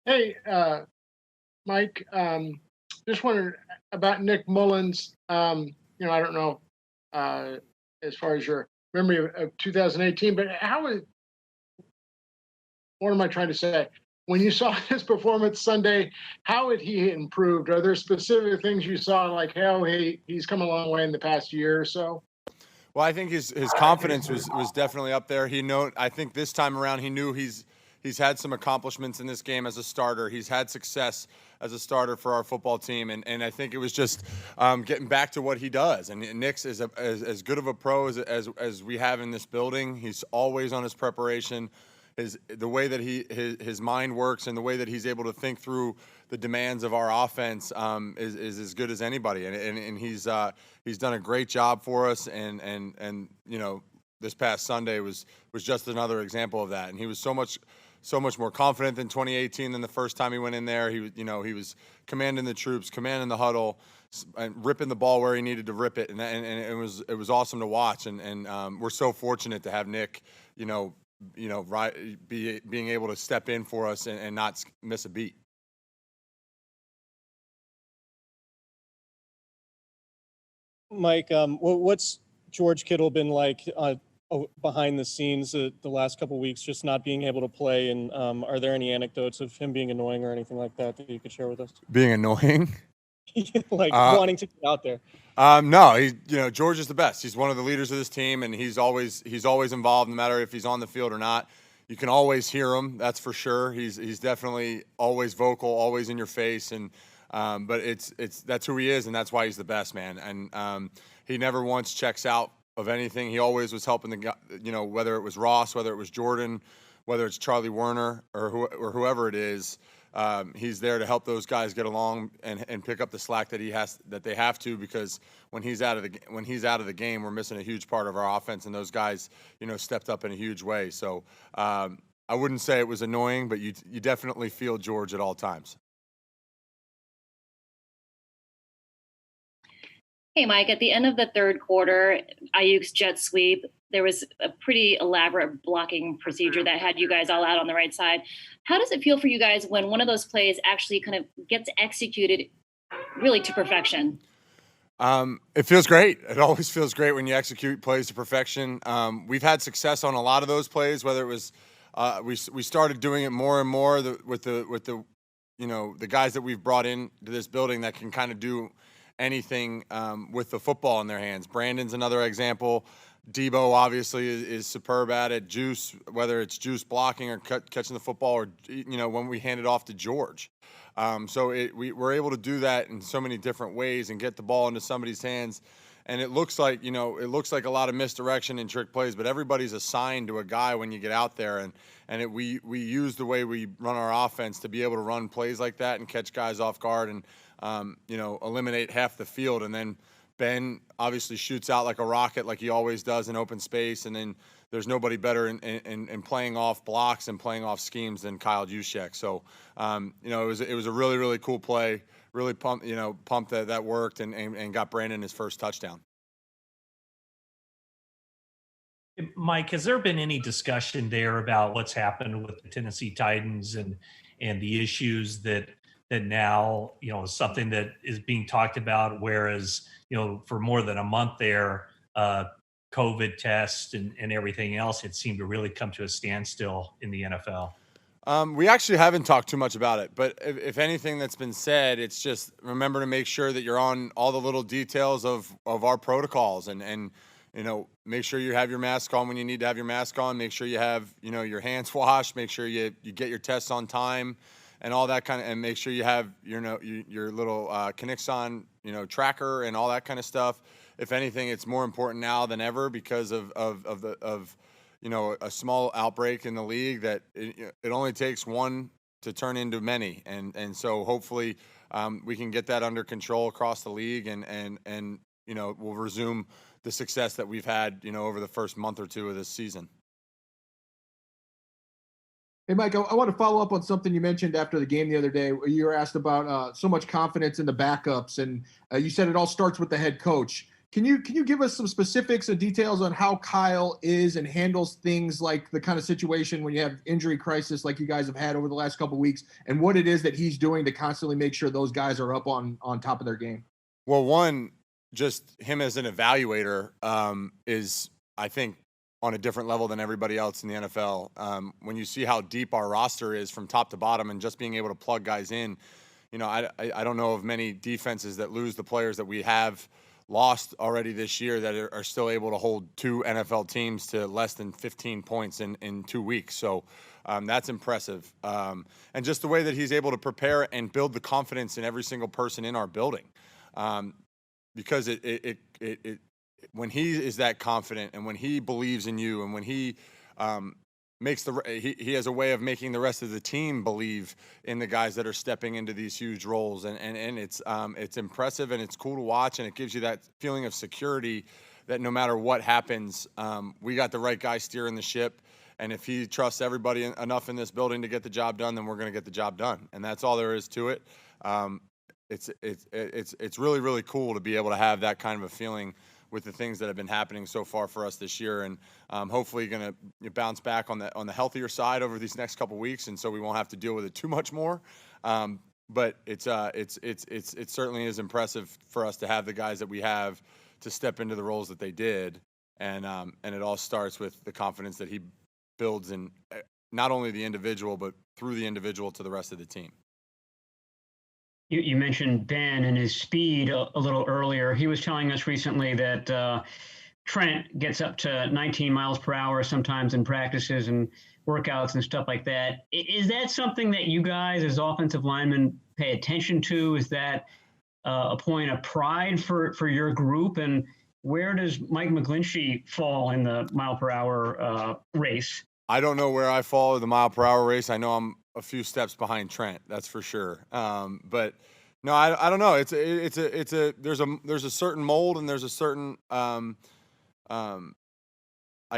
Hey, Mike, just wondered about Nick Mullens. I don't know uh, as far as your memory of 2018, but what am I trying to say? When you saw his performance Sunday, how had he improved? Are there specific things you saw, like how he's come a long way in the past year or so? Well, I think his confidence was definitely up there. I think this time around he knew he's had some accomplishments in this game as a starter. He's had success as a starter for our football team, and I think it was just getting back to what he does. And Nick's is as good of a pro as we have in this building. He's always on his preparation. The way that his mind works and the way that he's able to think through the demands of our offense is as good as anybody, and he's done a great job for us, and this past Sunday was just another example of that, and he was so much more confident than 2018 than the first time he went in there. He was commanding the troops, commanding the huddle, and ripping the ball where he needed to rip it, and it was awesome to watch, and we're so fortunate to have Nick, right, being able to step in for us and not miss a beat. Mike, what's George Kittle been like behind the scenes the last couple of weeks, just not being able to play? And are there any anecdotes of him being annoying or anything like that that you could share with us? Being annoying? Like wanting to get out there? No, George is the best. He's one of the leaders of this team, and he's always involved, no matter if he's on the field or not. You can always hear him, that's for sure. He's definitely always vocal, always in your face, and but that's who he is, and that's why he's the best, man. And he never once checks out of anything. He always was helping the guy, whether it was Ross, whether it was Jordan, whether it's Charlie Werner or whoever it is. He's there to help those guys get along and pick up the slack that they have to, because when he's out of the game, we're missing a huge part of our offense, and those guys stepped up in a huge way. So I wouldn't say it was annoying, but you definitely feel George at all times. Hey, Mike, at the end of the third quarter, Ayuk's jet sweep, there was a pretty elaborate blocking procedure that had you guys all out on the right side. How does it feel for you guys when one of those plays actually kind of gets executed really to perfection? It feels great. It always feels great when you execute plays to perfection. We've had success on a lot of those plays, whether it was we started doing it more and more with the the guys that we've brought in to this building that can kind of do anything with the football in their hands. Brandon's another example. Debo obviously is superb at it. Juice, whether it's Juice blocking or catching the football, or when we hand it off to George. So we're able to do that in so many different ways and get the ball into somebody's hands. And it looks like a lot of misdirection and trick plays, but everybody's assigned to a guy when you get out there, we use the way we run our offense to be able to run plays like that and catch guys off guard and eliminate half the field. And then Ben obviously shoots out like a rocket, like he always does in open space. And then there's nobody better in playing off blocks and playing off schemes than Kyle Juszczyk. So, it was a really, really cool play. Really pumped that worked and got Brandon his first touchdown. Mike, has there been any discussion there about what's happened with the Tennessee Titans and the issues that now is something that is being talked about, whereas for more than a month there, COVID tests and everything else, it seemed to really come to a standstill in the NFL? We actually haven't talked too much about it, but if anything that's been said, it's just remember to make sure that you're on all the little details of our protocols and make sure you have your mask on when you need to have your mask on. Make sure you have your hands washed. Make sure you get your tests on time and all that kind of, and make sure you have your little Kinexon tracker and all that kind of stuff. If anything, it's more important now than ever because of a small outbreak in the league that it only takes one to turn into many. And so hopefully we can get that under control across the league and we'll resume the success that we've had, over the first month or two of this season. Hey, Mike, I want to follow up on something you mentioned after the game the other day. You were asked about so much confidence in the backups, and you said it all starts with the head coach. Can you give us some specifics and details on how Kyle is and handles things like the kind of situation when you have injury crisis like you guys have had over the last couple of weeks, and what it is that he's doing to constantly make sure those guys are up on top of their game? Well, one, just him as an evaluator is, I think, on a different level than everybody else in the NFL. When you see how deep our roster is from top to bottom and just being able to plug guys in, I don't know of many defenses that lose the players that we have lost already this year that are still able to hold two NFL teams to less than 15 points in 2 weeks. So that's impressive. And just the way that he's able to prepare and build the confidence in every single person in our building. Because when he is that confident and when he believes in you and when he he has a way of making the rest of the team believe in the guys that are stepping into these huge roles, and it's impressive and it's cool to watch, and it gives you that feeling of security that no matter what happens, we got the right guy steering the ship, and if he trusts everybody enough in this building to get the job done, then we're going to get the job done, and that's all there is to it. It's really, really cool to be able to have that kind of a feeling with the things that have been happening so far for us this year, and hopefully going to bounce back on the healthier side over these next couple weeks, and so we won't have to deal with it too much more. But it certainly is impressive for us to have the guys that we have to step into the roles that they did, and it all starts with the confidence that he builds in not only the individual but through the individual to the rest of the team. You mentioned Ben and his speed a little earlier. He was telling us recently that Trent gets up to 19 miles per hour sometimes in practices and workouts and stuff like that. Is that something that you guys as offensive linemen pay attention to? Is that a point of pride for your group? And where does Mike McGlinchey fall in the mile per hour race? I don't know where I fall in the mile per hour race. I know I'm a few steps behind Trent, that's for sure. But no, I don't know. There's a certain mold and there's a certain I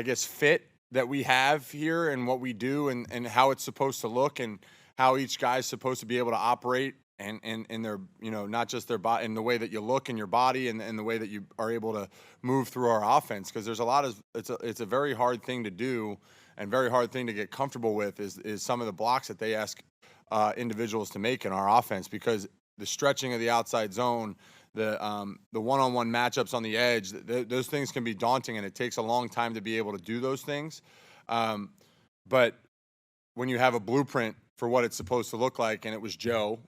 guess fit that we have here and what we do and how it's supposed to look and how each guy's supposed to be able to operate and in their, not just their body and the way that you look in your body and the way that you are able to move through our offense. Because there's a lot of it's a very hard thing to do and very hard thing to get comfortable with is some of the blocks that they ask individuals to make in our offense, because the stretching of the outside zone, the one-on-one matchups on the edge, those things can be daunting, and it takes a long time to be able to do those things. But when you have a blueprint for what it's supposed to look like, and it was Joe,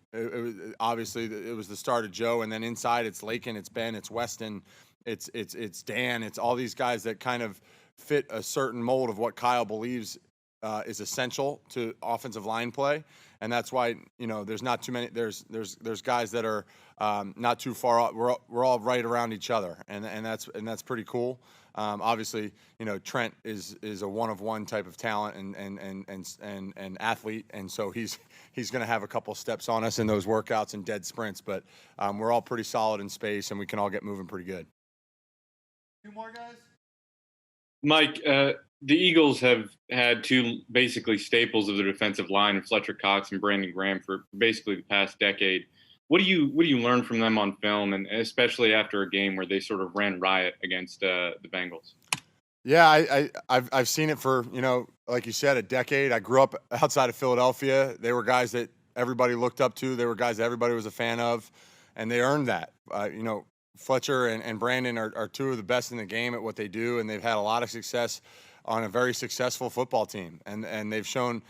obviously it was the start of Joe, and then inside it's Lakin, it's Ben, it's Weston, it's Dan, it's all these guys that kind of fit a certain mold of what Kyle believes is essential to offensive line play, and that's why there's not too many. There's guys that are not too far off. We're all right around each other, and that's pretty cool. Obviously, Trent is a one-of-one type of talent and athlete, and so he's going to have a couple steps on us in those workouts and dead sprints. But we're all pretty solid in space, and we can all get moving pretty good. Two more guys. Mike, the Eagles have had two basically staples of the defensive line, Fletcher Cox and Brandon Graham, for basically the past decade. What do you learn from them on film, and especially after a game where they sort of ran riot against the Bengals? Yeah, I've seen it for, like you said, a decade. I grew up outside of Philadelphia. They were guys that everybody looked up to. They were guys that everybody was a fan of, and they earned that. Fletcher and Brandon are two of the best in the game at what they do, and they've had a lot of success on a very successful football team. And they've shown,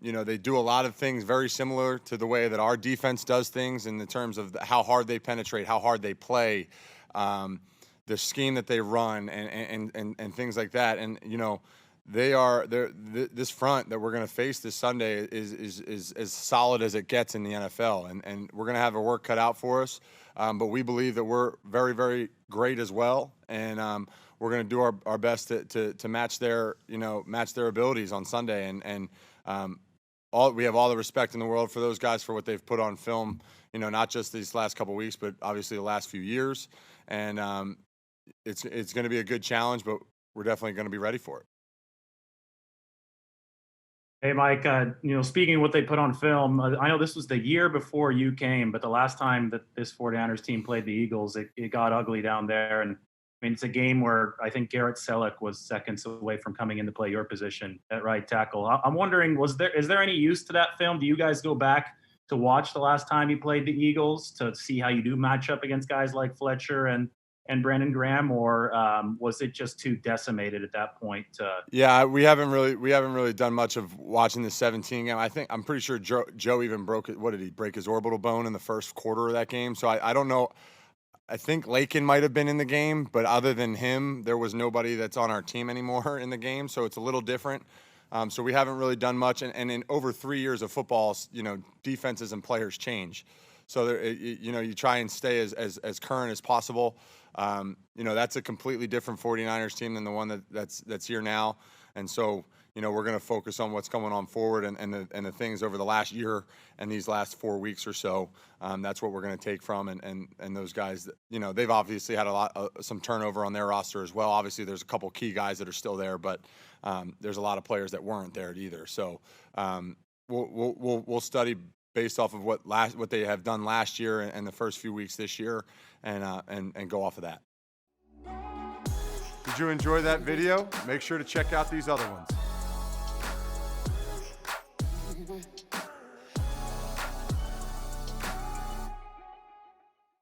they do a lot of things very similar to the way that our defense does things in the terms of how hard they penetrate, how hard they play, the scheme that they run, and things like that. And this front that we're going to face this Sunday is as solid as it gets in the NFL, and we're going to have our work cut out for us. But we believe that we're very, very great as well, and we're going to do our best to match their abilities on Sunday. And we have all the respect in the world for those guys for what they've put on film, not just these last couple of weeks, but obviously the last few years. And it's going to be a good challenge, but we're definitely going to be ready for it. Hey, Mike, speaking of what they put on film, I know this was the year before you came, but the last time that this 49ers team played the Eagles, it got ugly down there. And I mean, it's a game where I think Garrett Selleck was seconds away from coming in to play your position at right tackle. I'm wondering, is there any use to that film? Do you guys go back to watch the last time you played the Eagles to see how you do match up against guys like Fletcher and Brandon Graham, or was it just too decimated at that point? Yeah, we haven't really done much of watching the 17 game. I'm pretty sure Joe even broke it. What did he break his orbital bone in the first quarter of that game? So I don't know. I think Lakin might have been in the game, but other than him, there was nobody that's on our team anymore in the game. So it's a little different. So we haven't really done much. And in over 3 years of football, defenses and players change. So you try and stay as current as possible. That's a completely different 49ers team than the one that's here now. And so, we're going to focus on what's going on forward and the things over the last year and these last 4 weeks or so. That's what we're going to take from and those guys that, they've obviously had some turnover on their roster as well. Obviously there's a couple key guys that are still there, but there's a lot of players that weren't there either. So we'll study based off of what they have done last year and the first few weeks this year and go off of that. Did you enjoy that video? Make sure to check out these other ones.